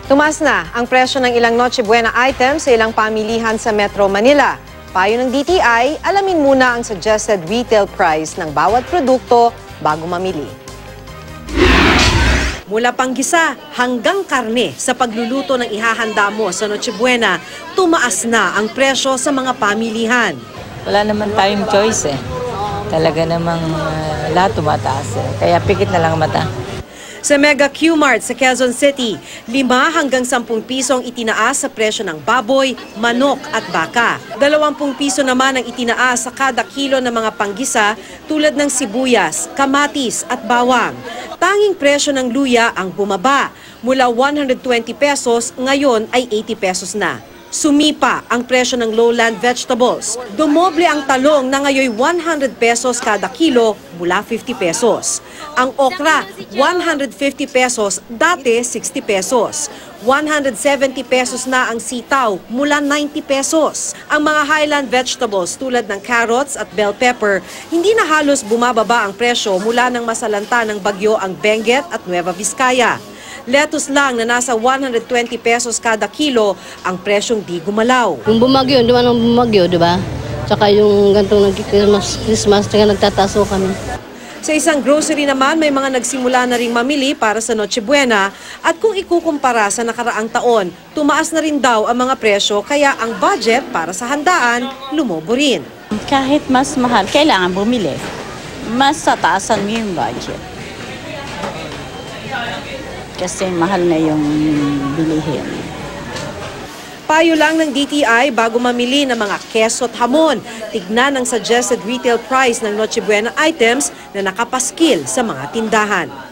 Tumaas na ang presyo ng ilang Noche Buena items sa ilang pamilihan sa Metro Manila. Payo ng DTI, alamin muna ang suggested retail price ng bawat produkto bago mamili. Mula panggisa hanggang karne sa pagluluto ng ihahanda mo sa Noche Buena, tumaas na ang presyo sa mga pamilihan. Wala naman tayong choice eh. Talaga namang lahat tumataas eh. Kaya pikit na lang mata. Sa Mega Q-Mart sa Quezon City, 5 hanggang 10 pisong itinaas sa presyo ng baboy, manok at baka. 20 piso naman ang itinaas sa kada kilo ng mga panggisa tulad ng sibuyas, kamatis at bawang. Tanging presyo ng luya ang bumaba. Mula 120 pesos, ngayon ay 80 pesos na. Sumipa ang presyo ng lowland vegetables. Dumoble ang talong na ngayon 100 pesos kada kilo mula 50 pesos. Ang okra, 150 pesos, dati 60 pesos. 170 pesos na ang sitaw mula 90 pesos. Ang mga highland vegetables tulad ng carrots at bell pepper, hindi na halos bumababa ang presyo mula nang masalanta ng bagyo ang Benguet at Nueva Vizcaya. Lettuce lang na nasa 120 pesos kada kilo ang presyong di gumalaw. Kung bumagyo, di ba nang bumagyo, di ba? Tsaka yung gantong Christmas, tsaka nagtataso kami. Sa isang grocery naman, may mga nagsimula na ring mamili para sa Noche Buena at kung ikukumpara sa nakaraang taon, tumaas na rin daw ang mga presyo kaya ang budget para sa handaan lumobo rin. Kahit mas mahal, kailangan bumili. Mas tataasan mo yung budget. Kasi mahal na yung bilihin. Payo lang ng DTI bago mamili ng mga keso at hamon. Tignan ang suggested retail price ng Noche Buena items na nakapaskil sa mga tindahan.